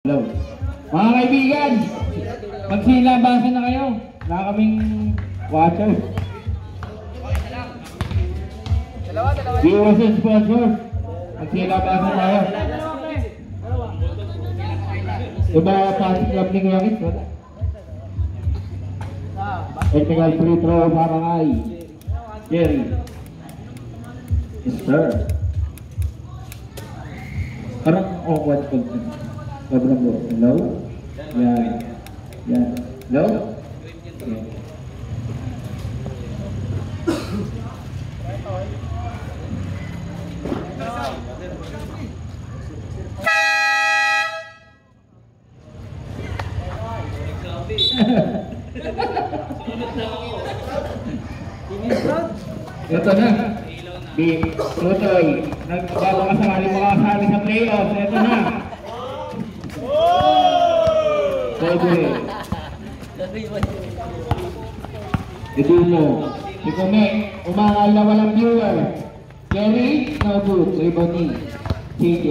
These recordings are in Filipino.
Hello. Mga kaibigan, magsilabasan na kayo. Wala kaming watcher. Viewers and sponsors, magsilabasan na kayo. Diba pasok club ni Kuya Kit? Technical free throw para kay Jerry. Yes sir. Parang awkward pag sobrang mo. Hello? Yan. Yan. Hello? Okay. Ito na. Di Tutoy. Nagbabakasakali makakasali sa playoffs. Ito na. Pwede. Ito mo. Si Kume. Umangal na walang viewer. Jerry. No good. Riboni. CJ.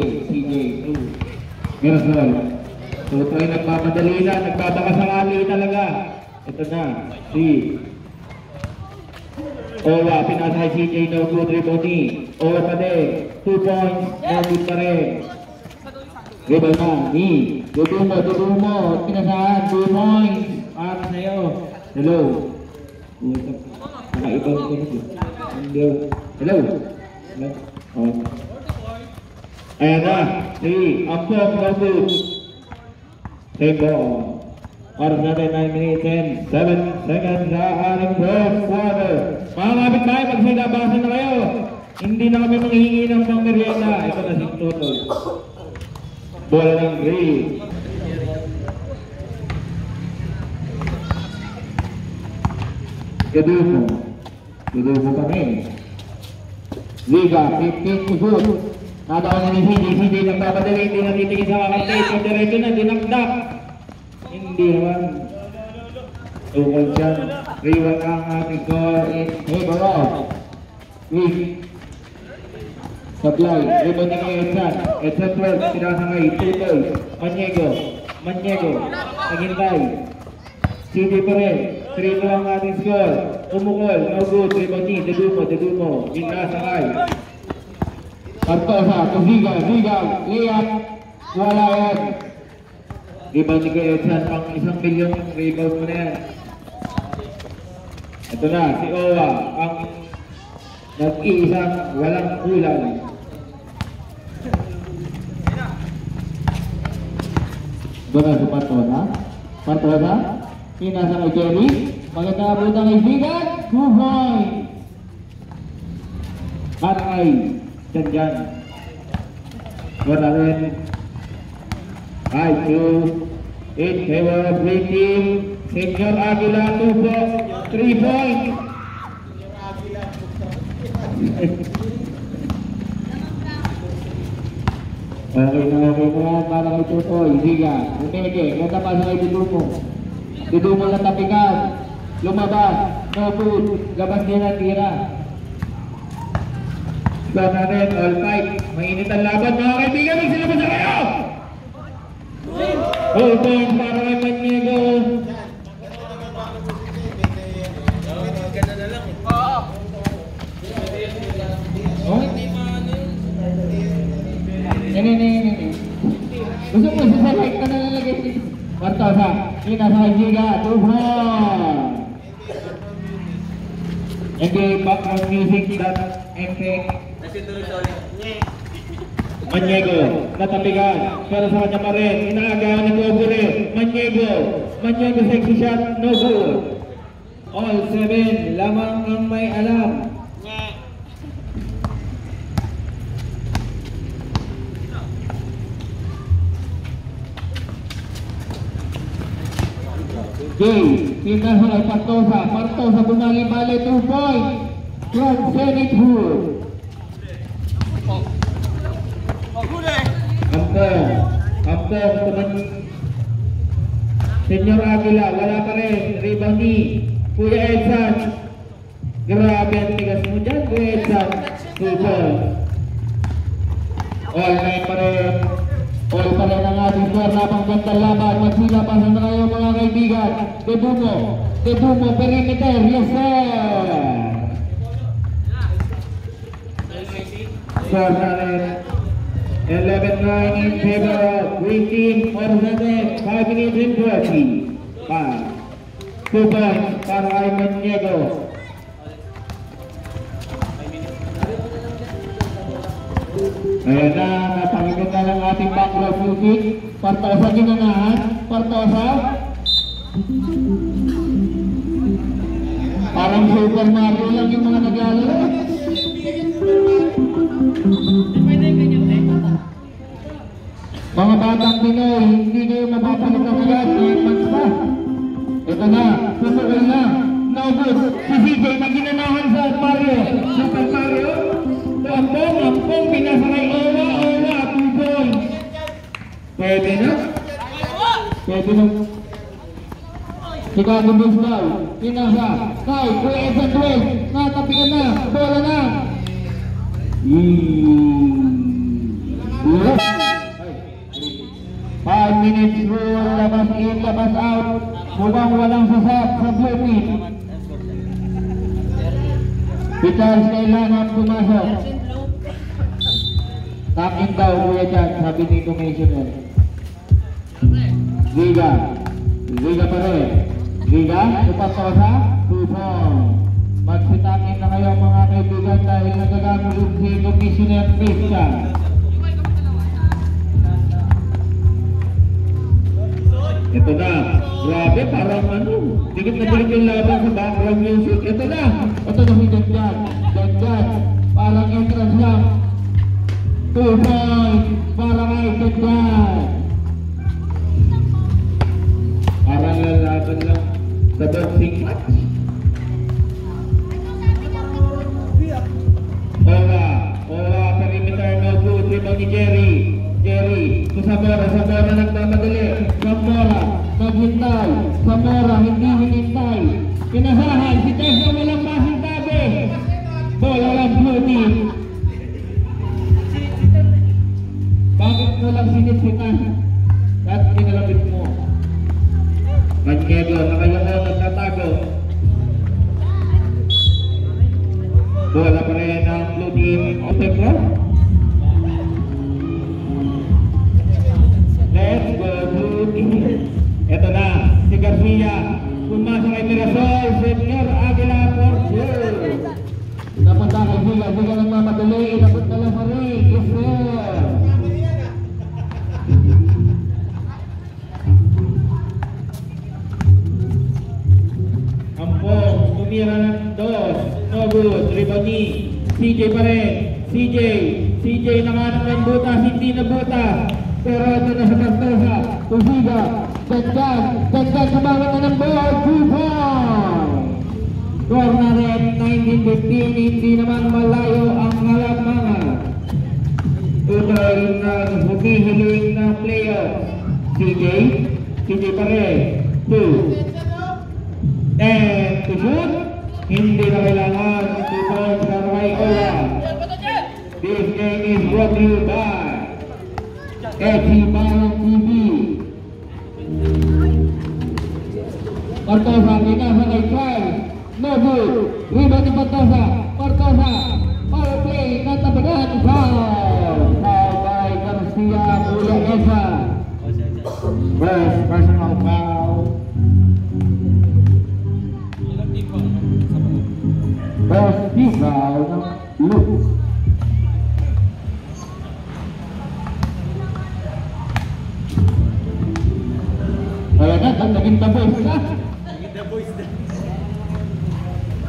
Mirasol. Tutoy nagmamadali na. Nagbabakasakali talaga. Ito na. Si Owa, pinasay CJ, no good, Riboni. Owa pa din, 2 points, no good pa rin. Ribon na, ni Dudumo, pinasahan, 2 points. Para sa'yo. Hello. Nakaibang ko na. Hello. Oh. Ayan na, si Ampok, no good. Same ball. Oras natin 9 minutes and 7 seconds sa ating first quarter. Mga kapitbahay, magsilabasan na kayo. Hindi na kami manghihingi ng pang-merienda. Ito na si Tutoy. Bola ng green. Gadumo kami. Liga, 15 to shoot. Nataon na ni CJ nagpapadali, hindi natitigil sa kakantay. Yung diretso na, dinakdak. Hindi naman. Tukol dyan. 3-1 ang ating score in favor of Week. Supply. Ribon niya kay Edson. Edson 12. Sinasangay. Tutoy. Maniego. Naghintay. CJ pa rin. 3-2 ang ating score. Umukol. No good. Ribon niya. Dedumo. Sinasangay. Partosa. Tuzigal. Layup. Wala yan. Rebound ni Kuya Edson, pang 1 milyon rebound mo na yan. Ito na, si Owa, ang nag-iisang walang kulang. Ito na si Partosa. Pinasa kay Jerry. Maganda abot ang kaibigan. 2 points. Para kay Tianjan. Wala rin. 5-2 in favor of green team. Senior Aguila 3 points. Okay na para kay Tutoy. Liga, umeke, ganda pa sa kay Dudumo na tapikan. Lumabas, no good, gabas din ang tira. Start natin, all fight. Mainit ang laban mga kaibigan, magsilabas na kayo! Hold on para kay Maniego. Ganda na lang. Gusto mo sa like ka na lalagay dito. Partosa, pinasa kay Giga, 2 points. NBA background music .mp. Maniego, natapigan, pero sa kanya pa rin, inaagawan ni Bobure. Maniego sexy shot, no good. All 7, lamang ang may alam. Jay, pinasa kay Partosa bumali-bali, 2 points. From Senate Hood. Ampong, teman Senior Aguila, wala pa rin. Rebound ni Kuya Edson. Grabe ang tigas mo dyan, Kuya Edson. 2 points. All night pa rin. All pala ng ating score, napang-gandang laban. Magsilabasan na kayo mga kaibigan. Dedumo, perimeter, yes sir! Score na rin. 11-9 in favor of green team for the next 5 minutes and 40. 5. 2 points para kay Maniego. Ayan na, napakinggan na ng ating background music. Partosa ginanahan. Partosa. Parang Super Mario lang yung mga naglalaro. Mga batang Pinoy, hindi kayo mapapalit ang agad. 8 months pa. Ito na, sumukol na. Now good, si CJ na ginanahan sa Mario. Super Mario. Ampong, pinasakay Owa, 2 points. Pwede na? Pwede na. Chicago Bulls daw. Pinasa. Kay, Kuya Edson 12. Natapikan na. Bola na. 5 minutes rule. Labas in, labas out. Mukhang walang sasap sa blue team. Pitals kailangan pumasok. Takin daw kuya dyan, sabi ni Commissioner. Liga pa rin. Liga, Supatosa, 2 points. Magsitakin na kayo mga kaibigan dahil nagagamulog si Commissioner Christian. Ito na, grabe parang ano, dikit na dikit yung laban sa background music. Ito na si Janjan, parang entrance lang. 2 points para kay Janjan. Parang lalaban lang sa boxing match. Owa, perimeter no good, rebound ni Jerry, sa Zamora nagmamadali, Zamora, naghintay, Zamora, hindi hinintay, pinasahan, si Tessa walang masintabi, bola lang blue team. Bakit mo lang sinisitan? At kinalapit mo. Maniego, nakayong nagtatago. Bola pa rin ang blue team. Open bro. Let's go blue team. Ito na, si Garcia. Pumasok kay Mirasol, Senior Aguila for sure. Napunta kay Villa nagmamadali, inabot na lang pa rin. Yes sir. Ampong, tumira ng 2. No good, Riboni. CJ pa rin. CJ nakanap ng butas, hindi na butas. Pero ito na sa Cartosa. Tusiga. Dagdag sumangat na ng ball. 2 points. Score na rin 19-15. Hindi naman malayo ang halamangan. Tuloy ng humihiling ng playoff. CJ pa rin. 2. And to shoot. Hindi na kailangan. 2 points para kay Owa. This game is brought to you by Edgy Barang TV. Partosa, pinasa kay Kyle. No good. Rebound ni Partosa. Power play. Natabagan. Foul. Foul by Garcia. Kuya Esa. First personal foul. First team foul ng Luke. Kaya na, naging the boys na.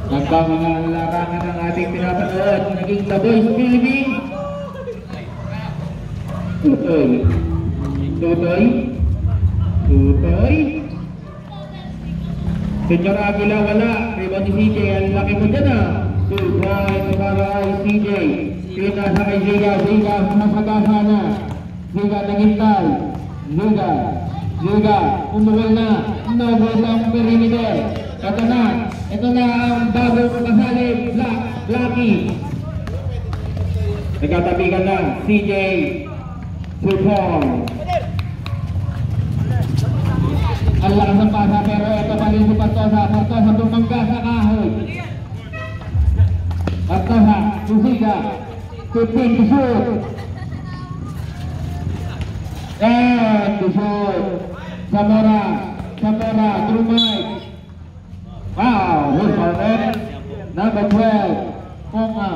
Nagba mga larangan ng ating pinapanood. Naging the boys Philippines. Tutoy. Senior Aguila wala. Rebound ni CJ. Ang laki mo dyan ah. 2 points para kay CJ. Pinasa kay Ziga. Masagasa na. Ziga naghintay. Ziga, umuwi na. Nobel ang perimeter. Ito na ang bagong kasalib. Lucky. Nagkatabigan na. CJ. Sipon. Ang lakas ng pasa pero ito pa rin si Pantosa. Pantosa tumangga sa kahoy. Pantosa, Susiga. 15 to shoot. And to shoot. Zamora. Drumay. Wow, good for net. Number 12. Konga.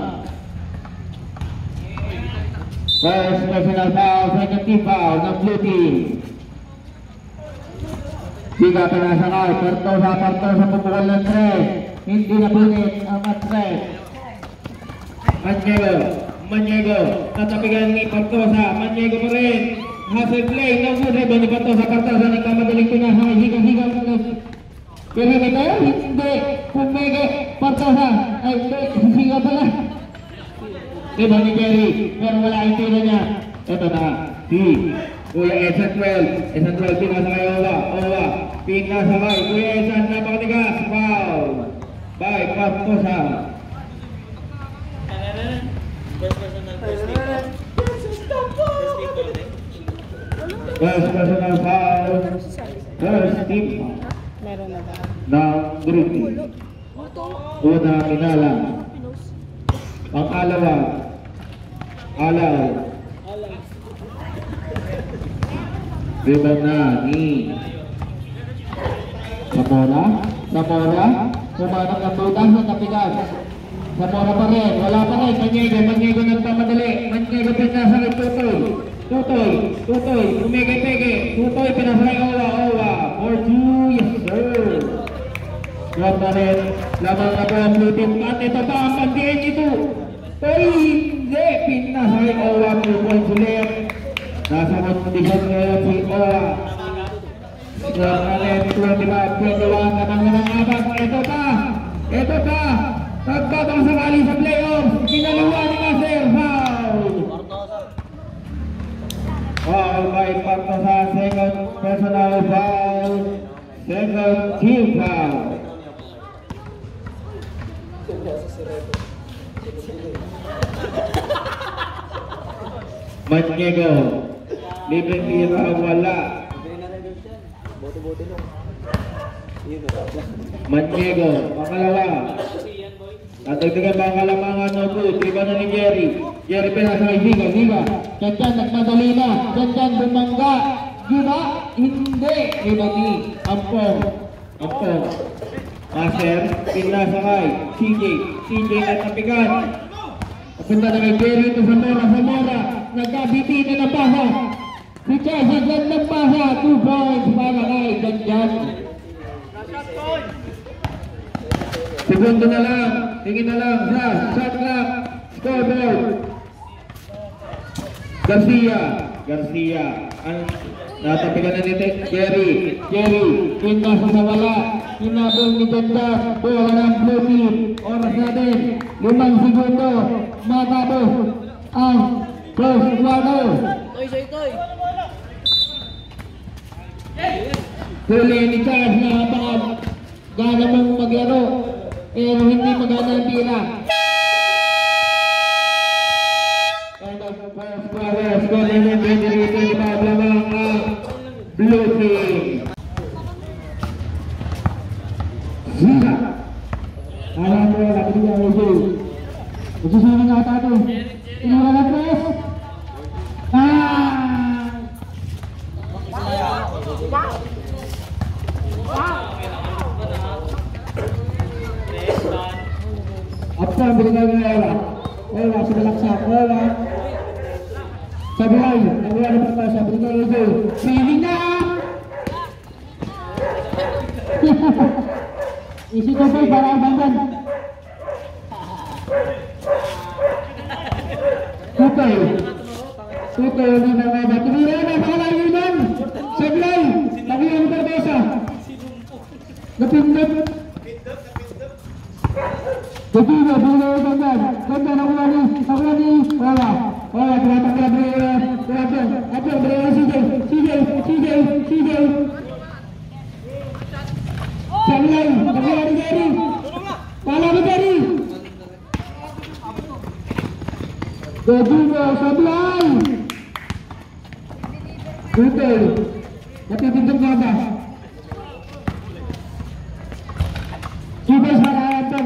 First personal foul, second team foul ng blue team. Siga pinasakay, Pantosa pupukol ng 3. Hindi na punit ang at-3. Maniego, tatapigan ni Pantosa, Maniego pa rin. Hustle play, good rebound ni Pantosa, Pantosa ni kamadaling pinasakay, higa. Pero ito, hindi, pumege, Pantosa, ay hindi, siga pala. Rebound ni Jerry, pero wala yung tira niya. Ito na, si Kuya Edson 12, pinasakay Owa, pinasakay, Kuya Edson, napakatigas, foul, by Pantosa. First personal foul. First team foul. Meron na ba? Ng green team. Una, Minala. Pangalawa, Alaw. Rebound na ni Zamora. Pumanang ng butas sa kapigas. Zamora pa rin, wala pa rin. Maniego nagpamadali. Maniego pinasakit Tutoy, umege-pege. Tutoy pinasakay Owa. For 2, yes sir. Drop na rin. Lamang na po ang blue team. At ito pa ang pag-game ito. Hindi. Pinasakay Owa. 2 points ulit. Nasa kondisyon ngayon si Owa. Drop na rin. 25-21. Namang abang. Ito pa. Nagbatang sakali sa playoffs. Kinaluwa ni Master. Foul. Foul by Pantosa. Second personal foul. Second team foul. Maniego. Libre tira. Wala. Maniego. Pangalawa. Natagdagan ba ang kalamangan ng boot? Iba na ni Jerry. Jerry pinasakay Ziga. Diyan nagmadali na. Diyan bumangga. Giba? Hindi. Iba ni Ampong. Master, pinasakay. CJ natapigan. Papunta na kay Jerry ito Zamora. Nagkabiti na ng pasa. Si Chelsea dyan ng pasa. 2 points para kay Danjan. Segundo na lang, tingin na lang sa shot clock, scoreboard. Garcia, ang natapigan na ni Jerry, pinasa sa wala, hinabol ni Dandan, bola ng blue team, oras natin, 5 segundo, matapos ang first quarter. Toy. Huli ni Charles na gana mong maglaro. Pero hindi magana ang tira. Score na 23-25 lamang ang blue team. Ziga. Alam mo, lapit niya ang ito. Magsusunod nga tato. Inura na press. Apa ang binigay ng Owa, sumalaksak, Owa. Sabihay na Pantosa, binigay ng goal. Piling na! Isi ko ba para ang bandan? Tutoy, hindi na nga ba? Tumira na, makalayo nun! Sabihay, lagi ang Pantosa. Napindot. Begitu, ganda nakuha ni Owa, tumatakla beri CJ. Sablay, nakuha ni Jerry. Pala ni Jerry. Begitu, Sablay. Utol. Natitindog nga ba? Subay sa kaya ito.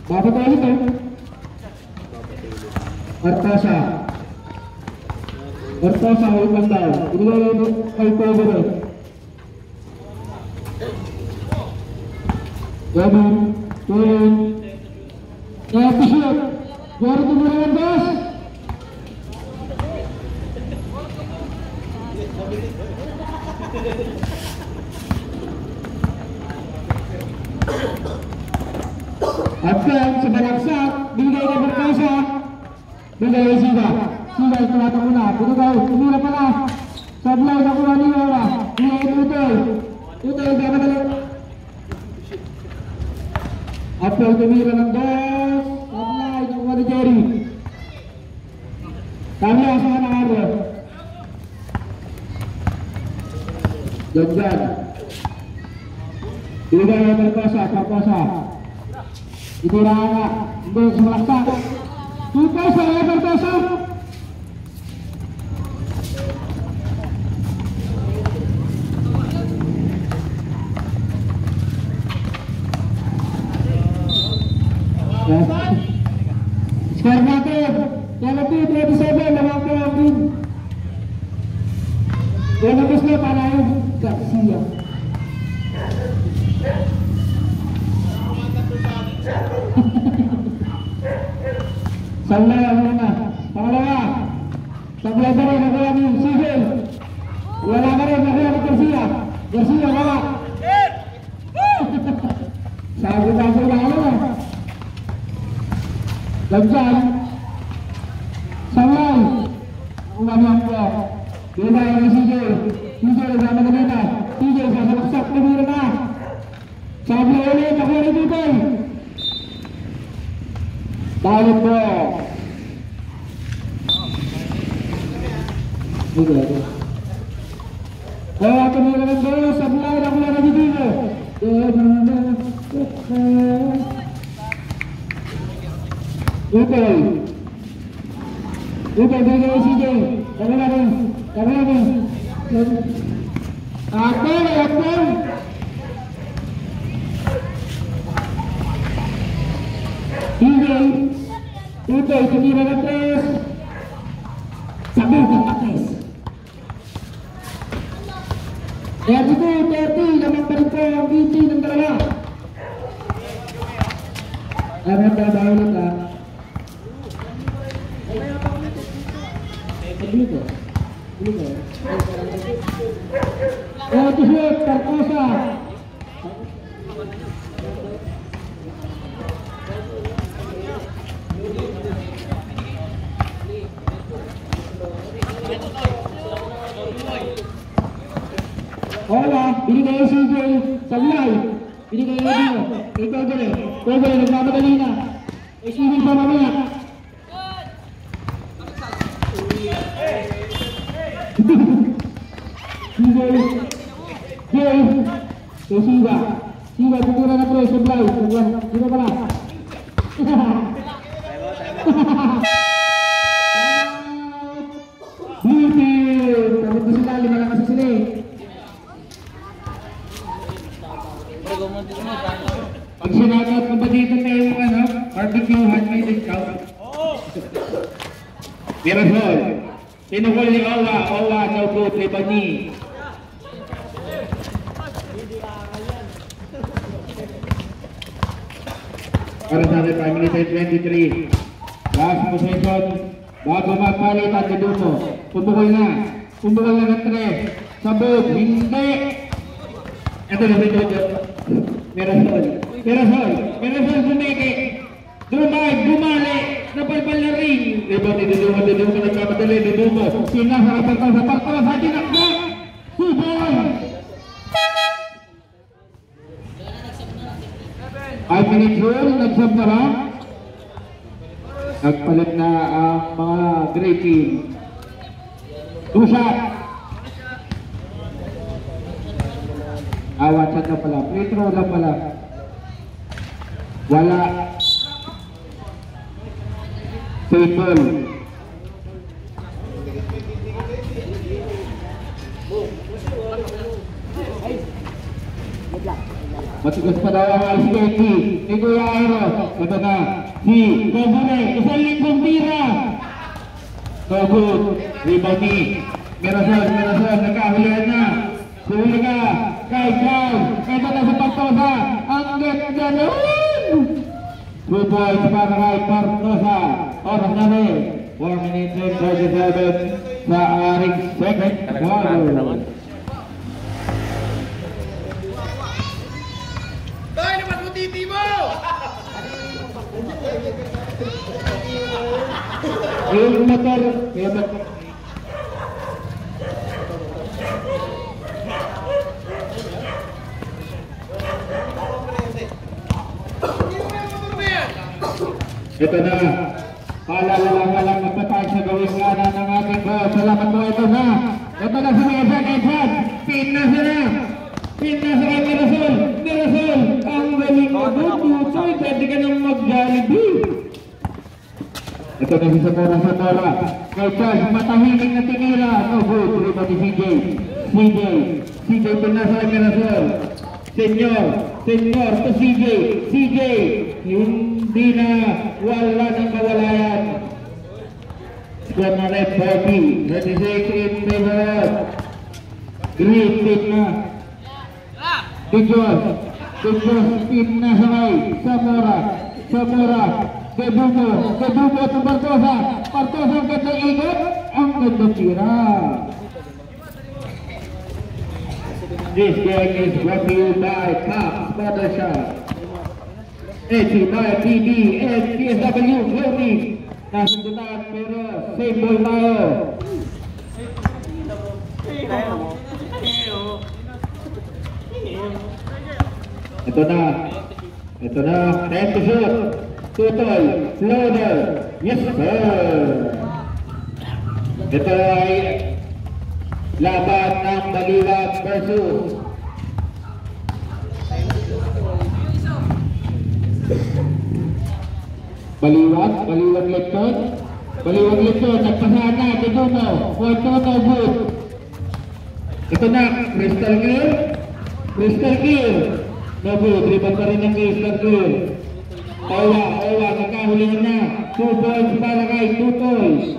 Bakit tayo ito? Artosa. Artosa, ulit daw. Inilagay mo kay Pogoro. Gabon. Tulun. Kaya pisiyot. Garo tumulayan, boss. At then, sa balaksak, binigay na Bertosa. Binigay ay Siga. Siga ay tumatang muna. Binigay, tumira pala. Sablay, nakuha ni Yola. Binigay ay Tutoy. Tutoy, gamadali. At then, tumira ng dos. Sablay, nakuha ni Jerry. Kami ang sa kanakaro. Janjan. Binigay ay Bertosa. Itira nga, hindi sumalaksak. Tutoy sa Bertosa. Square natin. Quality 27, lamang ko ang win. Kaya nabos na para yung Garcia. Sablay ang una. Pangalawa. Sablay pa rin. Nakuha ni Sigel. Wala ka rin. Nakuha ni Garcia. Garcia, wala. Sabi-sabi na ano na. Lagyan. Sablay. Nakuha niya po. Binigay ni Sigel. Sigel, sama na nila. Sigel, sasalaksak. Tumira na. Sablay ulit. Nakuha ni Tutoy. Balik po. Kaya tumira ng bola. Sablay. Nakuha na dito. Tutoy. Tutoy, binigay ni CJ. Kami na rin. Aktor. Tutoy, tumira ng tres. Sabi ng patres. Kaya dito, 30. Naman pa rin po ang VT ng dalawa. Aram na ba ulit ha? Dito. Kaya tusot, Bertosa. Wala, binigay si CJ. Sablay. Binigay na dito. Ikaw gano'n. Nagmamadali na. Isipin pa mamaya. Siga. Tutira na pre. Sablay. Siga pala. Beauty. Tapos na sila. 5 lang kasi sila eh. Pag sinakot mo ba dito tayo barbecue, handmade discount? Mirasol. Sinukol ni Owa, Chauput, Libani. Para sa ating family tayo 23. Last possession. Bago magpalit at Duno. Pumukol na ng 3. Sabot, hindi. Ito na dito. Mirasol, bumeke. Dumali. Napalpal na rin. Diba, didumo ka nagkamadali. Didumo. Sinasarapan ka sa parkala sa atin. Akba! Subol! 5 minutes rule. Nagsab na ba? Nagpalit na ang mga gray team. 2 shot. Awat na pala. Free throw lang pala. Wala. Simple. Matigas pa daw ang ice skate ni Kuya Aero. Ito na, si Kogune, isang linggong tira. So good, rebound ni Mirasol, nagkahulihan na. Suli ka, kay Charles. Ito na si Partosa, ang ganda na. 2 points para kay Partosa. Oras na rin, 4 minutes and 37 sa aring second quarter. Tayo naman mo titi mo! Yung motor, kaya ba? Ito na, paalala lang magpatay sa gawin kanan ng ating boss. Salamat mo, ito na. Ito na si Mesa Quezon. Pin na sila. Pin na sa kay Mirasol. Mirasol, ang galing mo doon. Tutoy, pwede ka nang mag-Jollibee. Ito na si Samora. Kay Charles, matahimik na tinira. No good, rito ni CJ. CJ pin na sa kay Mirasol. Senyor to CJ, hindi na wala ng kawalayan. Squad na red 40, 36 in favor. Green pin na. Dijos pin na sakay. Samora, Kebumo to Partosa ang ganda ikot, ang ganda tira. This game is brought to you by Top Sponsor Shop. AC by TV and PSW Clothing. Nasundutan pero same ball tayo. Ito na, 10 to shoot. Total, floater. Yes sir. Ito ay laban ng Baliwag versus Baliwag Lecton, nagpasahan na, Kedumo, Fortuno, good. Ito na, Crystal Gear, no good, rebound pa rin ng Crystal Gear. Owa, nagkahulihan na, 2 points para kay Tutoy.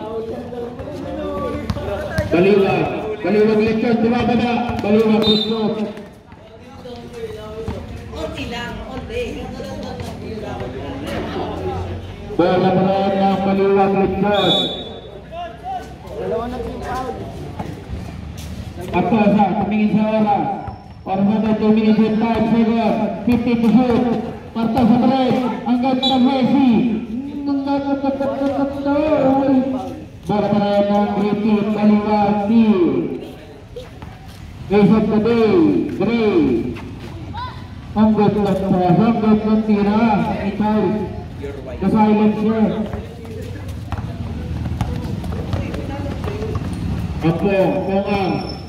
Baliwag Lecton, tumababa, Baliwag Lecton. Bola pa rin ng Baliwag Lecton. Partosa, tumingin sa oras. Oras na 2 minutes and 5 seconds, 50 to shoot. Partosa pa rin, ang ganda ng Messi. Bola pa rin ng repeat, Baliwag team. Race of the day, Gray. Ang ganda ng tira, ikaw. The silence here. Kung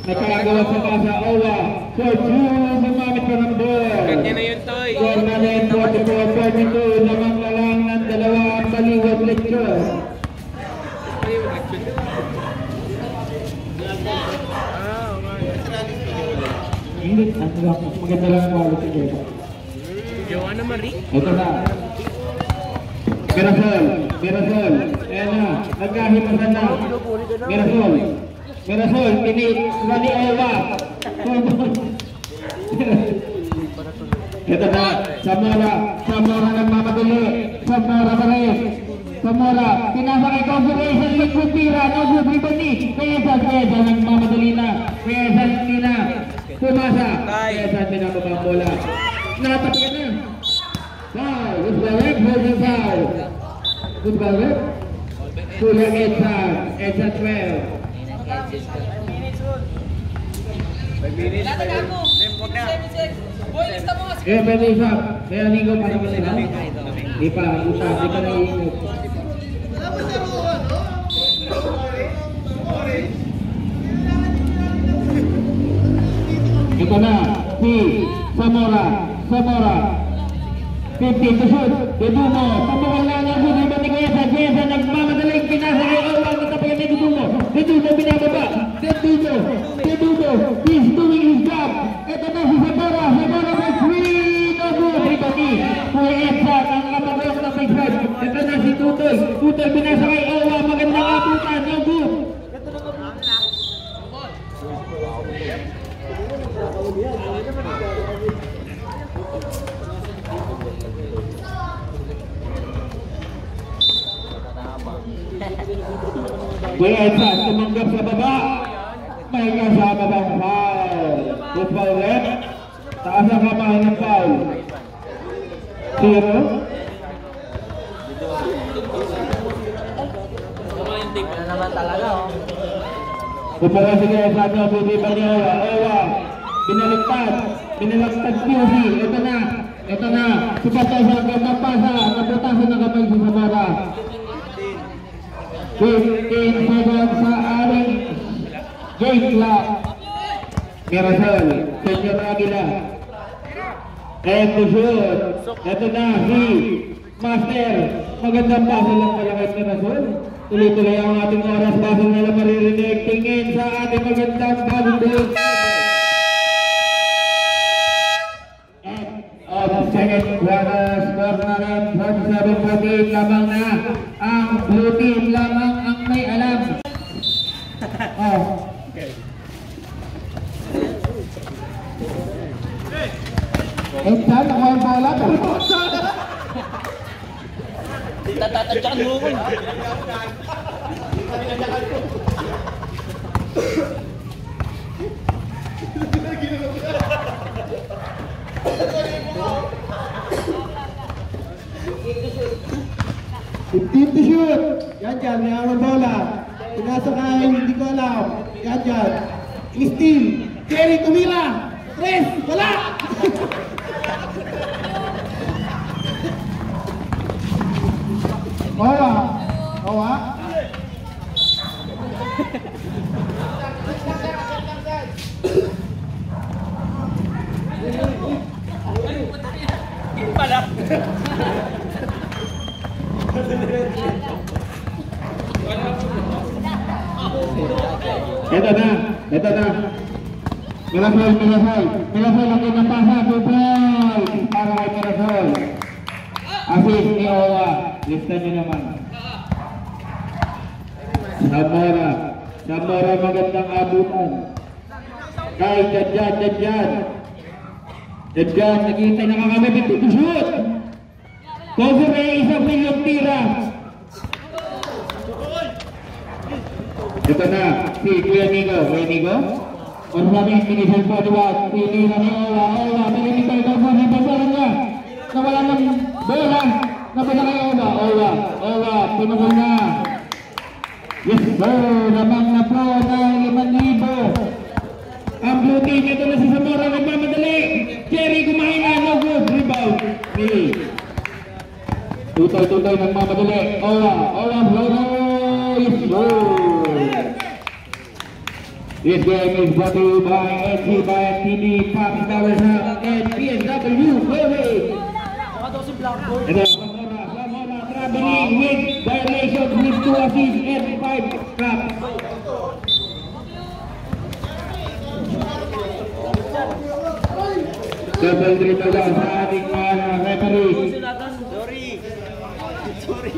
nagkagawa sa kasa, Owa. Fortune, gumamit pa ng ball. Ganyan na yun, Toy. 44-42, lamang lalang ng dalawang Baliwag Lecton. Hindi, maganda lang quality dito. Joanna Marie? Ito na. Mirasol. Ayan na. Nagkahimasan na. Mirasol. Rani Owa. Ito na. Samora nagmamadali. Samora pa rin. Pinasa kay Conservation. Ligpud tira. No good rebound ni. Kaya nagmamadali na. Kaya hindi na. Pumasa. Kaya pinababa ang bola. Natapian na. Foul. Good foul. Kulang Edsa 12. 5 minutes. Huwag na. Pwede isa. Kaya ligo pa naman nila. Di pa naiingot. Ito na, si Samora. 50 to shoot. Kedumo. Pabukal na niya po. Iba ni Kesa. Nagmamadaling pinasa kay Owa. Natapayan ni Kedumo. Kedumo binababa. Kedumo. He's doing his job. Ito na si Samora. Samora may swing. Kuya Edson, tumanggap sa baba. May kasama bang foul? Football rep. Taas ang kamay ng foul. 0. Ano naman talaga, oh. Kupala sige sa ato, buti pa niya. Owa. Binaliktad QC. Ito na. Supatay sa gandang pasa. Naputasan ng kamay sa Zamora. 15 seconds sa aring game clock. Mirasol, Senyor Aguila. And to shoot. Ito na si Master. Magandang pasa lang pala kay Mirasol. Tuloy-tuloy ang ating oras. Pasa na lang maririnig. Tingin sa ating magandang bagong buhay. Second quarter score na rin 47-48 lamang na ang blue team lamang ang may alam. Edson, ako ang bola. Tatatadyakan mo ko. Team to shoot. Yan dyan, may awang bola. Pinasa kayo, hindi ko alam. Yan dyan. Steam. Jerry, tumira. Tres, wala. Owa. Owa. Pala. Ito na. Mirasol ang kanyang pasa. Football. Para kay Mirasol. Assist ni Owa. Listan nyo naman. Zamora magandang abutan. Kay Jadjan. Jadjan, naghihintay na kami. Ito shoot. Cover ay isang pinyong tira. Ito na, si Kuya Nigo. Or sabi, pinisal po diba? Pili na ni Owa. Pinitay ko po sa pasaran niya. Nawala ng bola. Nabala kay Owa. Pinukul na. Yes sir, namang na po ng 5,000. Ang blue team, ito na si Zamora. Nagmamadali. Jerry kumain na. No good. Rebound. Mili. Tutay nagmamadali. Owa. Yes sir. This game is brought to you by NC by TV, Pops Balasan, and PSW. Ito, Zamora traveling with violations with 2 assists and 5 traps. Double dribble daw sa ating mga referee. Sorry.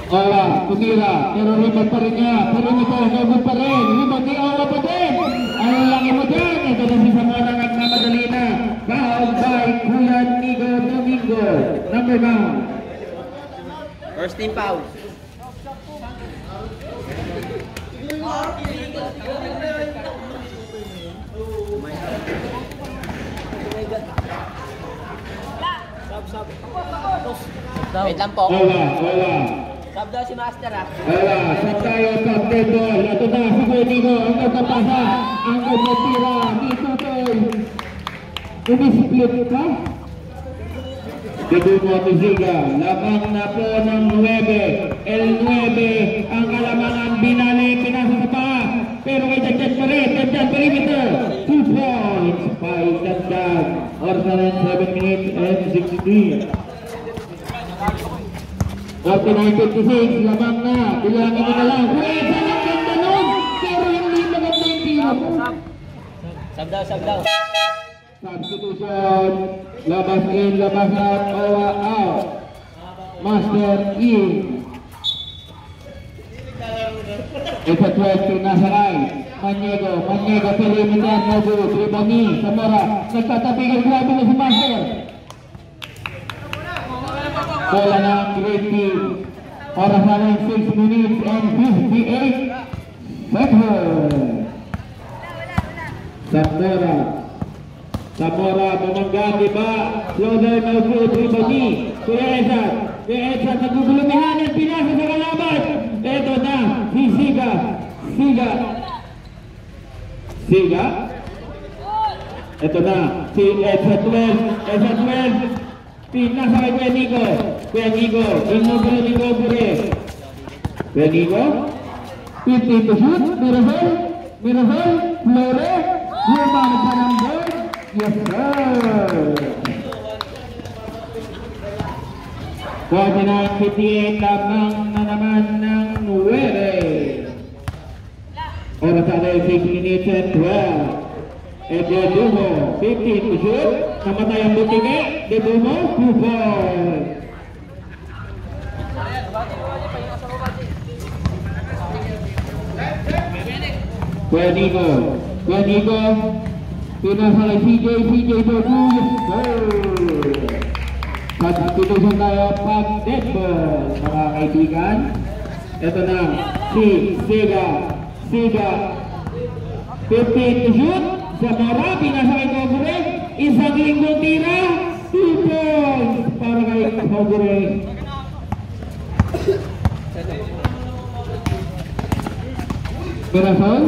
Owa, tumira, pero rebound pa rin niya. Rebound pa rin. Rebound ni Owa pa din. Ang laki mo dyan. Ito na si Zamora nagmamadali na. Foul by Kuya Nigo Domingo. Number 9. First team foul. Wait lang po. Owa. Sab daw si Master, ah. Sab tayo sa dead ball. Ito na si Kuya Nigo. Ang nagpapasa. Ang nagpapira. Dito to'y umisplit ka. Debuto at Ziga. Labang na po ng 9. El 9. Ang kalamangan binali. Pinasa sa paa. Pero kay Dagdag pa rin. Dagdag perimeter. 2 points. By Dagdag. Orsalan 7 minutes and 63. 49-56, labang na. Bilangin mo na lang. Kuwesa lang ganda nun. Pero hindi maganda yung tiro. Sab daw. Substitution. Labas in, labas out. Owa out. Master in. It's a 12 to nasa line. Maniego, perimeter, Nobu, Tribani, Samora, nagtatabigan, grabe na si Master. Bola ng grade team. Oras na ng 6 minutes and 58 seconds. Samora, bumangga, diba? Floater, Nobu, Tribani, Kuya Esa, nagugulumihan at pinasa sa kalaban. Ito na, si Siga. Ito na, si Esa 12. Pinasa kay Kuya Nico. Inugulo ni Gobure. Kuya Nico. 50 to shoot. Mirasol. Flore. Lumang pa ng board. Yes, sir. 49-58 lamang na naman ng Nuere. Oras sa 6 minutes and 12. Dedumo, 15 to shoot. Namatay ang Butike. Dedumo, 2 points. Kuya Nico. Pinasa kay CJ Dodu. Substitution tayo pag dead ball, mga kaibigan. Ito na, si Siga. 15 to shoot. Samora, pinasa kay Gogure. Isang linggong tira. 2 points para kay Gogure. Mirasol.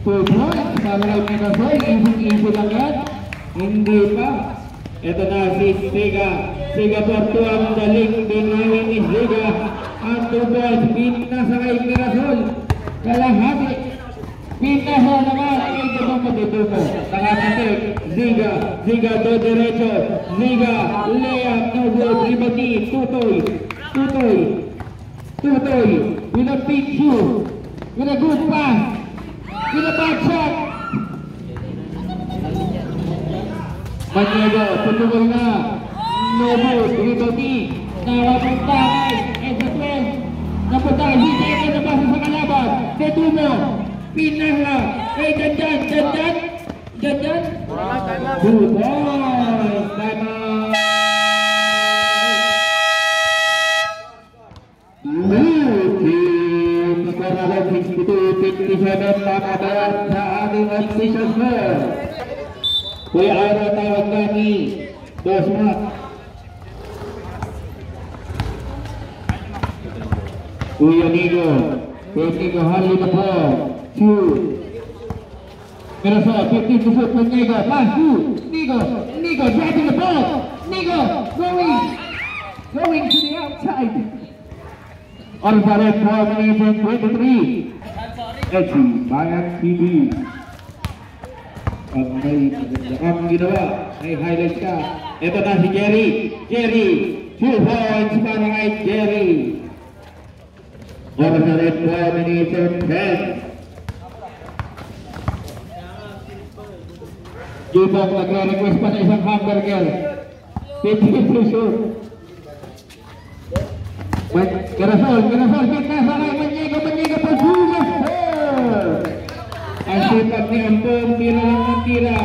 2 points para kay Mirasol. Easy lang yan. Hindi pa. Ito na si Siga Porto ang daling binawin ni Siga. Ang 2 points. Pinasa kay Mirasol. Kalahati. Pinasa naman kay Dedumo. Nakapatik. Ziga do derecho. Ziga, Lea, Nobu, Tribati, Tutoy. With a big shoot. With a good pass. With a back shot. Maniego, tutugol na. Nobu, Tribati. Nawapunta kay Esa 12. Napunta kay CJ na nabasa sa kalaban. Dedumo. Pinasa. Kay Janjan. 2 points. Time out. Blue team. Skor na 62-57 makabayan sa ating official score. Kuya Ira, tawag kami. Boss Mac. Kuya Nico, hali na po. Shoot. Mirasol, 15 to shoot from Nico. Pass to Nico, driving the ball. Nico, going to the outside. On the red, 4 minutes and 23. Edgy, Bayan TV. Ang ginawa, may highlight ka. Ito na si Jerry. 2 points para kay Jerry. On the red, 4 minutes and 10. Jubok nagre-request pa na isang hamburger. 15 to shoot. Mirasol, pinasa kay Maniego pa Julius. Ang sipag ni Ampon, tira lang ng tira.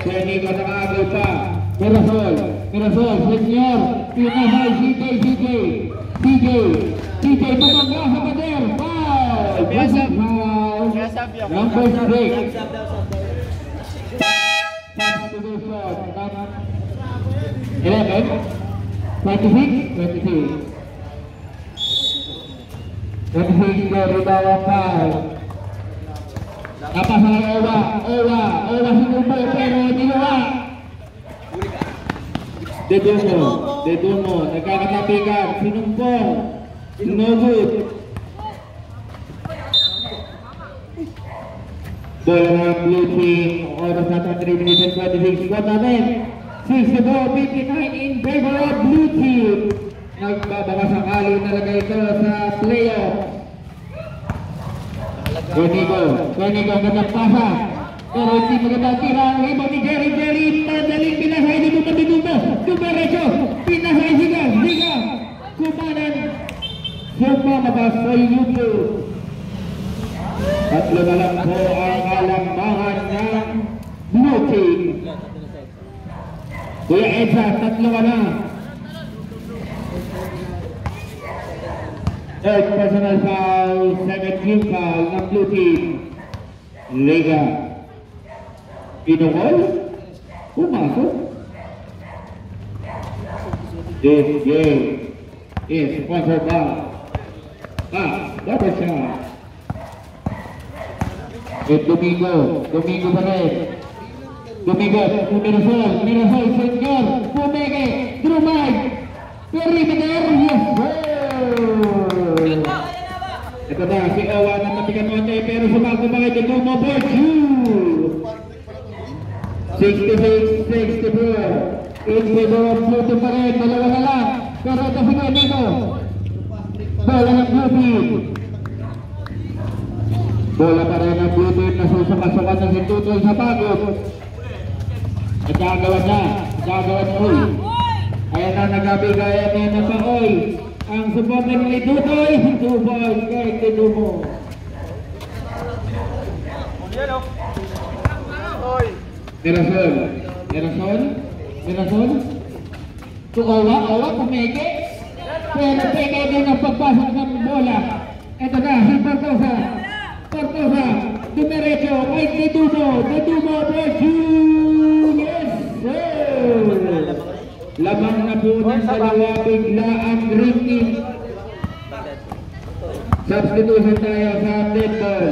Kuya Nico nakagaw pa. Mirasol, senior. Pinasa kay CJ, bumangga sa pader. Foul! Number 6. Substitution. 11, 26. 26 dari bawah foul. Apa salah Owa sinumpul pero ginawa. Dedumo, nagkakatapikan, sinumpong, no good. Bola ng blue team, oras natin 3 minutes and 26. Squad natin, 64-59 in favor of blue team. Nagbabakasakali talaga ito sa playoff. Kuya Nico, gandang pasa. Pero hindi magandang tira ang rebound ni Jerry. Madaling pinasay ni Dumo. Dumerecho, pinasay Ziga. Kumanan. Sumpa mabas sa YouTube. Tatlo na lang po ang kalambangan ng blue team. Kuya Edsa, tatlo ka na. Third personal foul, second team foul ng blue team. Liga. Pinukol? Pumasok. This game is sponsored by double shot. Domingo pa rin. Domingo, Mirasol, Senyor, Pumeke, Drumay, perimeter, yes sir! Ito na, si Owa na Tapikanote, pero sumago pa kayo, Dumo for two! 66-64. In favor of Pluto pa rin, dalawa na lang. Pero ito si Ganito. Bola ng Blue Team. Bola pa rin ng Blue Team na susukasukan na si Tutoy sa pagod. Nagagawa na uy. Ayan na, nagabigay niya na pa uy. Ang supporter ni Tutoy, 2 balls kay Tinumo. Mirasol. To Owa, Pumeke. Pero Peke din ang pagpasok ng bola. Ito na, si Portosa, dumiretso, kay Dedumo for two, yes sir! Lamang na po ng dalawa, bigla ang green team. Substitution tayo sa dead ball.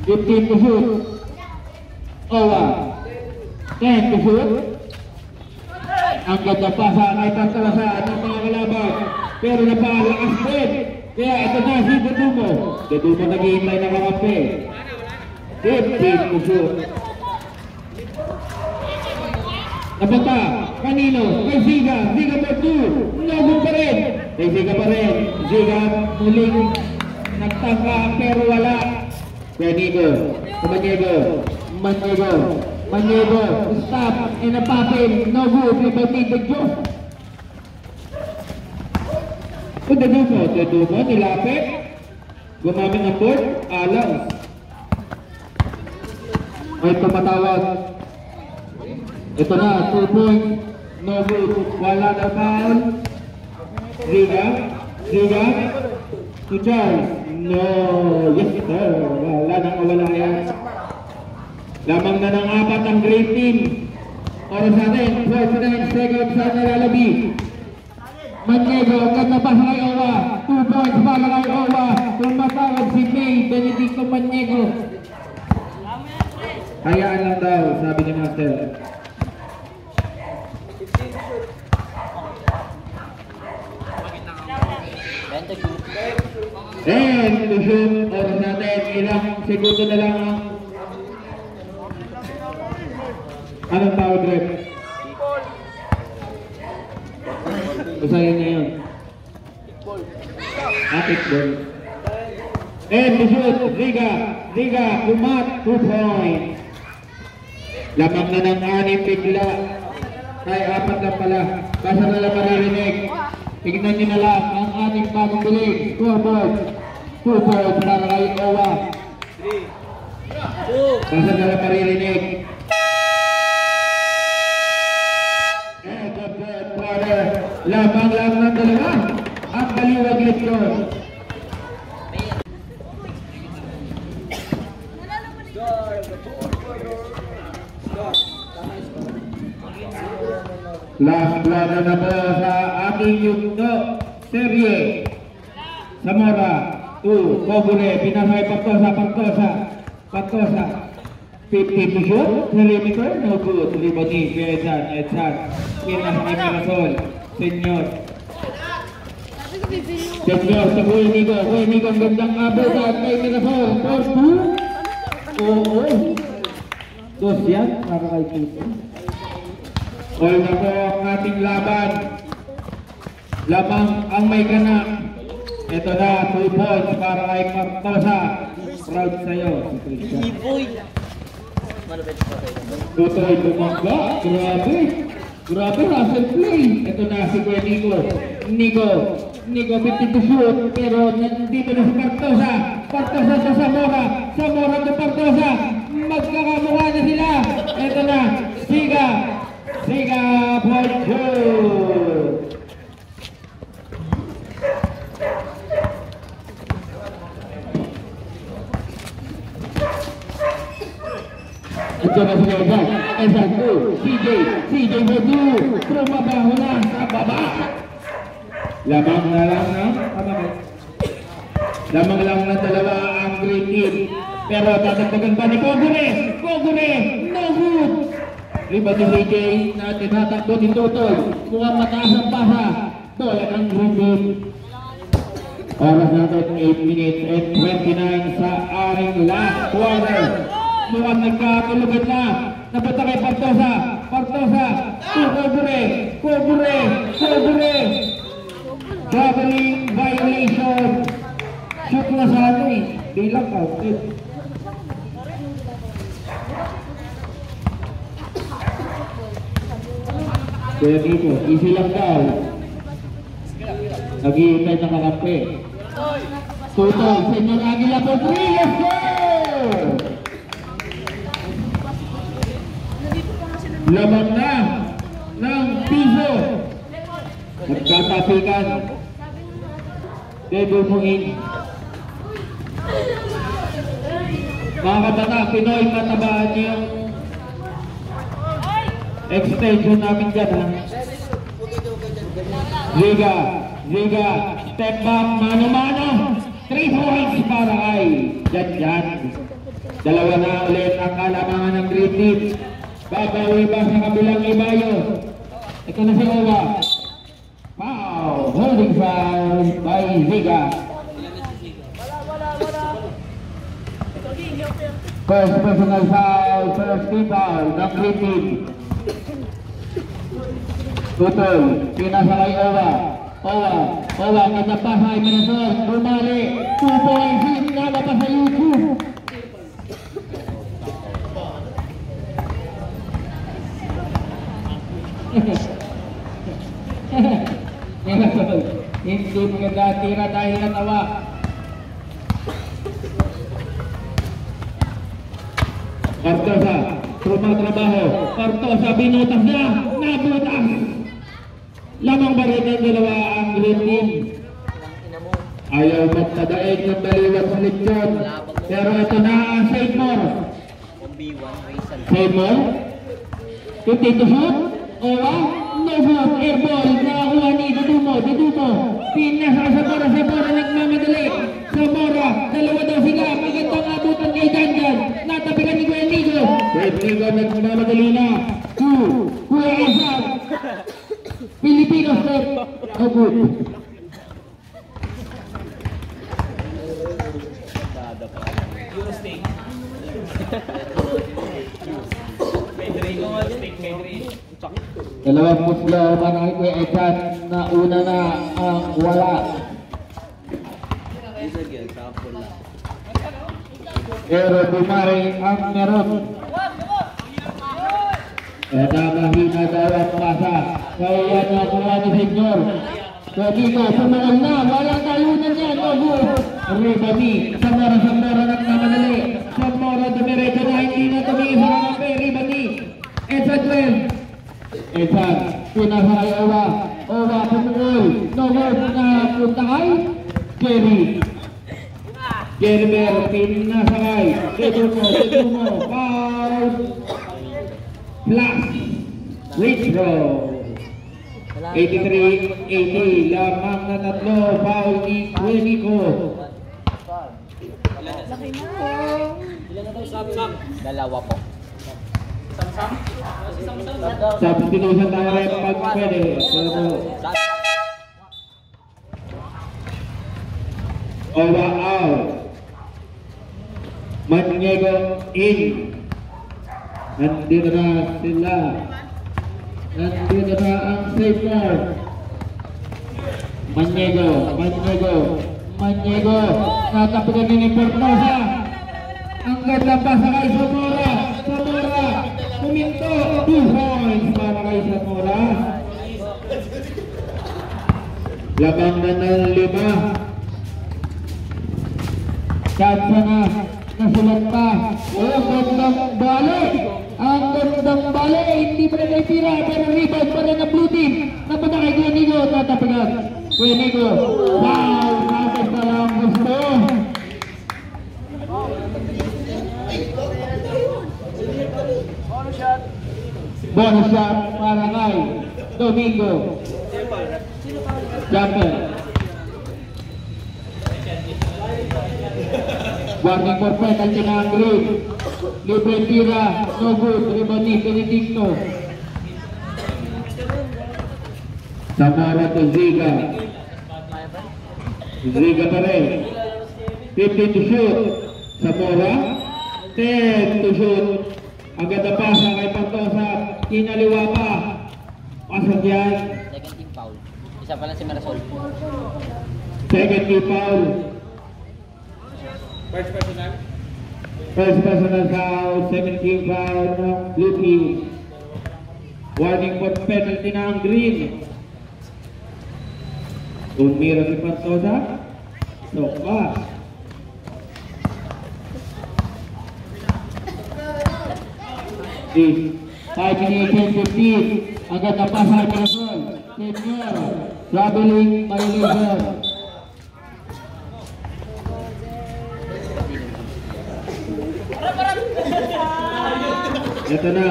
15 to shoot. Owa. 10 to shoot. Ang ganda pa sa kay Pantalasa ng mga kalaban. Pero napalakas din. Kaya ito na si Dedumo. Dedumo naghihintay na kakampi. 15 to shoot. Napunta. Kanino? Kay Ziga. Ziga for 2. Nagun pa rin. Kay Ziga pa rin. Ziga muling nagtangka pero wala. Manigo. Manigo, stop, and a papel, no good, may the joke. Kung Dedumo, nilapit, gumamit ng board, alam. May tumatawag. Ito na, 2 points, no good, wala na foul. Riga, to Charles, no, yes sir, wala yan. Lamang na ng 4 ang great team. Oras natin, 49 seconds sa nalalabi. Maniego, ganda pa sa kay Owa. 2 points para kay Owa. Tumatawag si May Benedicto Maniego. Hayaan lang daw, sabi ni Master. And to shoot, oras natin, ilang segundo na lang ang anong tawag rep? Usahin niya yun. Ball. And to shoot, Riga, umat, 2 points. Lamang na ng 6 bigla. Ay, 4 lang pala. Basta na lang maririnig. Tignan nyo na lang ang ating bagong bilig. Scoreboard. 2 points para kay Owa. Basta na lang maririnig. Lamang lang ng dalawa ang Baliwag Legion. Last blood na po sa ating yugto serye. Zamora 2, Kogure, pinasay Pantosa 50 to shoot, perimeter, no good. Liboni, Edsan, Pinas ni Mirasol, Senyor, sa Kuya Nico, ang gandang abutan kay Mirasol, for 2. Oo, dos yan, para kay Tito. All na po ang ating laban. Lamang ang may ganak. Ito na, 2 points para kay Pantosa. Proud sa'yo, si Christian. Tutoy tumangga, grabe, Russell play. Ito na si Kuya Nico. Nico 50 to shoot, pero nandito na si Partosa. Partosa sa Zamora. Zamora to Partosa. Magkakamukha na sila. Ito na, Siga. Siga for shoot. Ito na si Ezan. Ezan 2. CJ for 2. Trumabaho na sa baba. Lamang na lang na. Lamang lang na dalawa ang green team. Pero tatagdagan pa ni Kogure. Kogure. No good. Iba ni CJ na tinatakbo ni Totoy. Mukhang mataas ang pasa. Bola ng green team. Oras natin 8 minutes and 29 sa aring last quarter. Mukhang nagkatulugan na. Napunta kay Partosa. Partosa. Kogure. Kogure. Kogure. Traveling violation. Shoot na sa ano eh. Bilang counted. Kaya dito, easy lang daw. Nag-iintay na kakampi. Tutol, Senyor Aguila po. 3, let's go! Laban na ng piso. Nagkatapikan. Debo mo in. Mga kabata, Pinoy, matabaan niyo yung extension namin dyan, ha? Ziga, step back, mano-mano. 3 points para kay Jan. Dalawa na ulit ang kalamangan ng green team. Babawi ba sa kabilang Ibayo? Ito na si Owa. Foul! Holding foul by Ziga. First personal foul, first team foul ng green team. Tutol, pinasa kay Owa. Owa, katapasa ay Minasor. Bumali, 2 points, hinala pa sa YouTube. Hindi maganda tira dahil natawa. Partosa, trabaho. Partosa, binutas na. Nabutas. Lamang ba rin ang dalawa ang green team? Ayaw magtadaig ng baliwat sa lechon. Pero ito na ang save more. Save more? 50 to shoot? Owa? No good. Airball. Nakakuha ni Dudumo. Pinasa sa Zamora. Nagmamadali. Zamora. Dalawa daw sila. Magandang abutan kay Dandan. Natapikan ni Kuya Nigo. Kuya Nigo nagmamadali na. Kuya Asad. Filipino step. No good. Dalawang muslo manay Kuya Asad na una na ang wala. Pero bumari ang meron. Kaya mahina daw ang pasa. Kaya nakuha ni Senyor. So dito, sumuol na. Walang talunan yan. Ribani. Zamora nagmamadali. Zamora dumiretso na. Hindi na tumiisa ka ng Ribani. Esa 12. Esa. Pinasa kay Owa. Owa pumuol. No word na punta kay Jerry. Gerber. Pinasa kay Dedumo. Foul. Plus. Retro. 83-80, lamang na tatlo, foul ni Nico. Dalawa po. Substitution tayo rin pag pwede. Owa out. Maniego in. Nandito na sila. Nandito na ang save card. Maniego. Natapigan ni Partosa. Ang ganda pa sa kay Zamora. Kuminto. 2 points para kay Zamora. Labang na ng 5. Chance na. Nasulat pa. Ang gandang bali. Ang gandang bali. Hindi pa rin naitira. Pero rebound pa rin ang blue team. Napunta kay Guenigo. Tatapagan. Guenigo. Wow! Kapag na lang gusto. Bonus shot para kay Domingo. Jumper. Warning for penalty na ang green. Libre tira. No good. Rebound ni Benedicto. Samara to Ziga. Ziga pa rin. 15 to shoot. Samora. 10 to shoot. Agad na pasa kay Pantosa. Kinaliwa pa. Pasok yan. Second team foul. Isa pa lang si Marasol. Second team foul. First personal. First personal foul. Second team foul ng blue team. Warning for penalty na ang green. Tumira si Pantosa. Sokpa. Is 5 minutes and 15. Agad na pasa kay Marasol. Senior. Traveling violation. Ito na.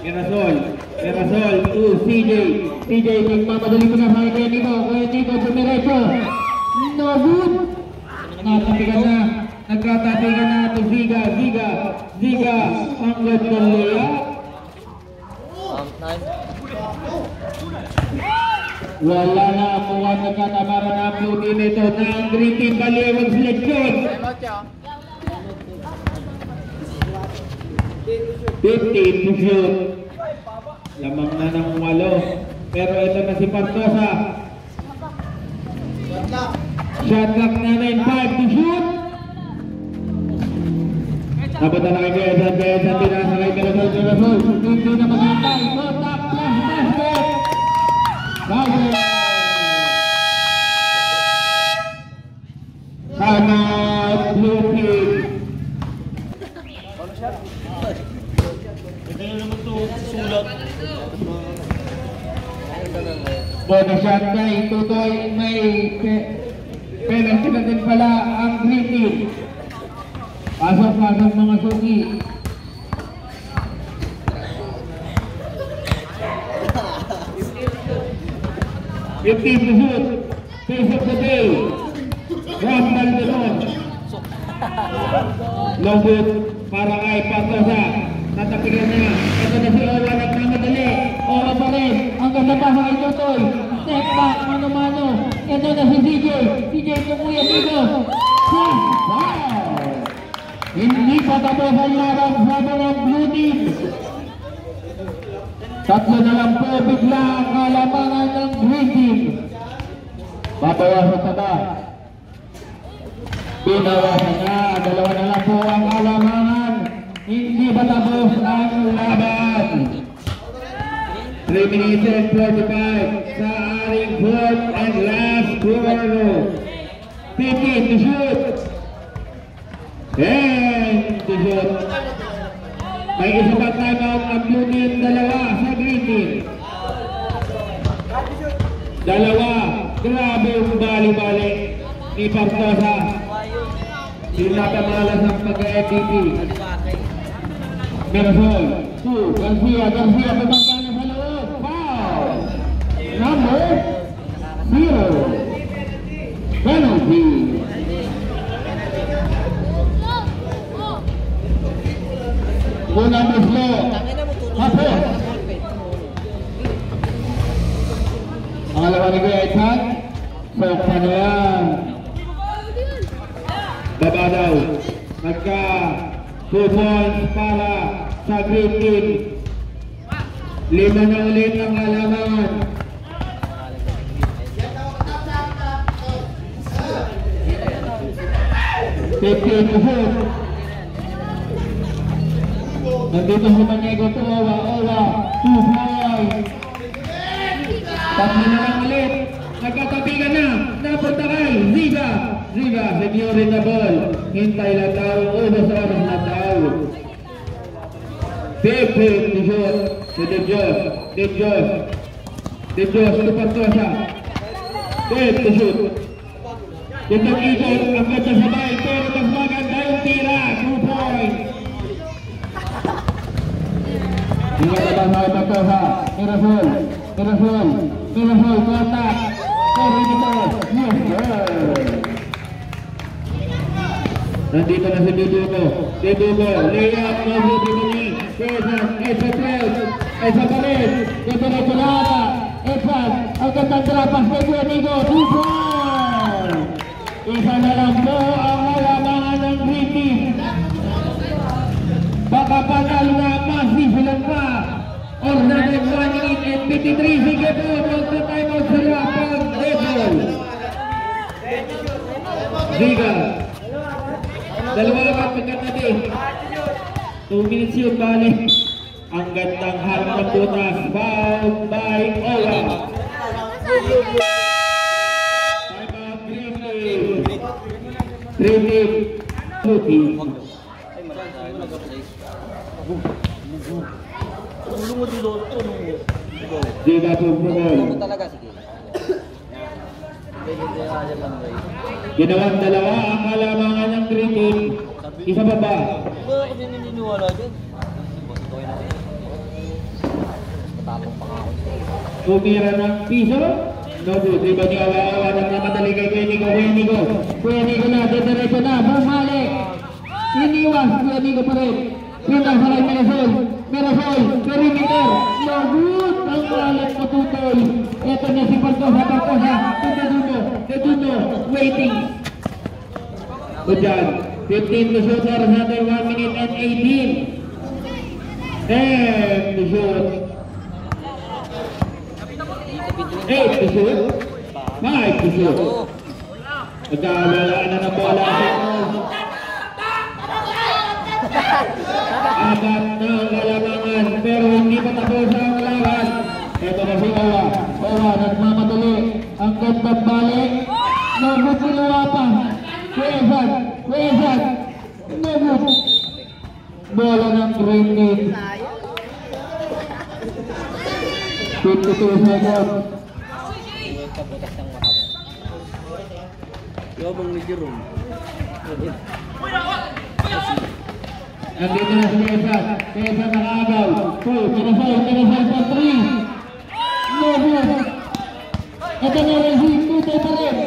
Mirasol to CJ. CJ nagmamadali ko na sa kay Nito. Kaya Nito pumirecho. No good. Natapigan na. Nagkatapigan na to Ziga. Ziga. Ang gandang layup. Wala na. Mukhang nagkatamara na ang blue team ito. Na ang green team baliwag seleksyon. 15 to shoot. Lamang na ng 8. Pero ito na si Pantosa. Shot clock na 9-5 to shoot. Napunta na kay Besan. Tinasa kay Mirasol. Hindi na maghintay. Contact plus basket. Basket. Timeout blue team. Bonus shot na itutoy. May penalty na din pala ang green team. Pasok mga suki. Yung team to shoot. Face of the day. Ross Valderon. No good para kay Pantosa. Tatapigan na. Ito na si Ola nagmamadali. Ola pa rin. Ang ganda pa kay Totoy. Step back. Mano-mano. Ito na si CJ. CJ tumuya dito. Wow! Hindi pa tapos ang larang sa ng blue team. Tatlo na lang po bigla ang kalamangan ng green team. Babawasan sa ba? Binawasan na. Dalawa na lang po ang kalamangan. Hindi ba tapos ang laban? 3 minutes and 45 sa aring fourth and last quarter. 15 to shoot. And to shoot. May isa pa timeout ang blue team, dalawa sa green team. Dalawa. Grabe yung bali-bali ni Pantosa. Sinapamalas ang pagka-MVP. Mirasol. 2. Garcia pabangga na sa loob. Foul. Number 0. Penalty. Unang muslo. Hapon. Pangalawa ni Kuya Edson. Sokpa na yan. Baba daw. Nagka 2 points para sa green team. 5 na ulit ang alaman. Fifteen to shoot. Nandito si Maniego to Owa. 2 points. 3 na lang ulit. Nagkatabigan na. Napunta kay Ziga. Ziga, securing the ball. Hintay lang daw. Ubos oras na daw. Pepe, shoot. Si De Dios. De Dios. De Dios, Tupantosa. Pepe, shoot. Itong ikot, ang ganda sabay. Pero mas maganda yung tira. 2 points. Hingga tabang sa Tupantosa. Mirasol. Mirasol. Mirasol, kontak. Pero dito. Yes, sir. Nandito na si Dudugo. Dudugo, layup, no Dudugo ni. Quezon, Esa 12. Esa Pared. Dito na Kulata. Esa, ang gandang drapas kay Guanigo. 2 points. Isa na lang po ang halamangan ng Green Team. Baka panalo na masifilan pa. Or na 1 minute and 53. Sige po, magta-time out sila pag Rebel. Ziga. Dalawa lang ang pagkatabi. 2 minutes yun, balik. Ang gandang harap ng butas. Foul by Ola. Time out, Green Team. Green Team. Blue Team. Ziga po pumol. Talaga, sige. Ginawang dalawa ang halamangan ng Green Team. Isa pa ba? Bakit hindi naniniwala dyan? Patapong pa nga ako. Tumira ng piso. No good. Diba ni awa-awa ng namadali kay Kuenigo. Kuenigo. Kuenigo na. Diretso na. Bumalik. Iniwas. Kuenigo pa rin. Pinang sa kay Mirasol. Mirasol. Perimeter. No good. Ang lalat matutol. Ito na si Pantosa. Pantosa. Deduno. Waiting. Good job. 15 to shoot. Oras natin 1 minute and 18. And to shoot. 8 to shoot. 5 to shoot. Nagkawalaan na ng bola. Apat na kalamangan pero hindi pa tapos ang laban. Ito na si Owa. Owa nagmamadali. Ang gandang balik. Nobut niluwa pa. Quezon. Quezon. Nobut. Bola ng Green Team. 52 seconds. Yabang ni Jerome. Nandito na si Quezon. Quezon nakagaw. Pinasal for 3. Nobut. Ito na rin si Tutay pa rin.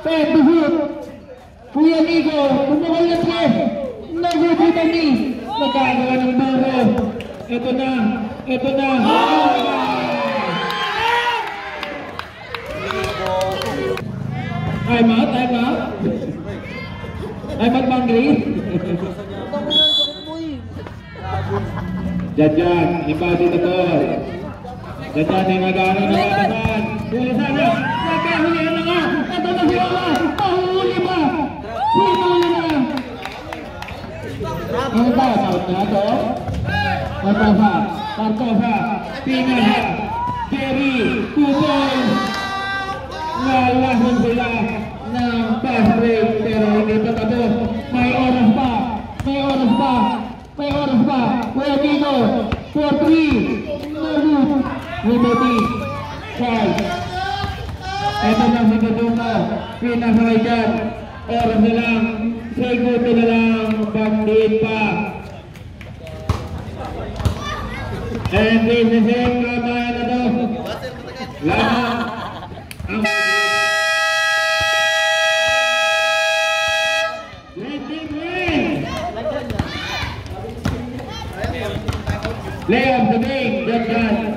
Pwede shoot. Kuya Nico. Kumukal na 3. Nobut dito ni. Nagkagawa ng baro. Ito na. Ito na. Time out. Time out. Time out bang Gris? Diyan. Ibadi na to. Diyan yung nag-aaral na katasan. Huli sana. Nagkahulihan na nga. Ito na si Ola. Pahuli pa. Pinuli na. Ano ba? Sound na ito. Pantosa. Pantosa. Pinasa. Jerry. Tutoy. Nalasan sila ng pass break. Pero hindi pa tapos. May oras pa. May oras pa. May oras pa. Kuya Nico. 4-3. Nabut. Riboti. 5. Ito lang si Kadungo. Pinasakay dyan. Oras na lang. Segundo na lang. Pagdiin pa. And this is it. Kamayan na to. Lahat. Ang Lay off the game, Japan.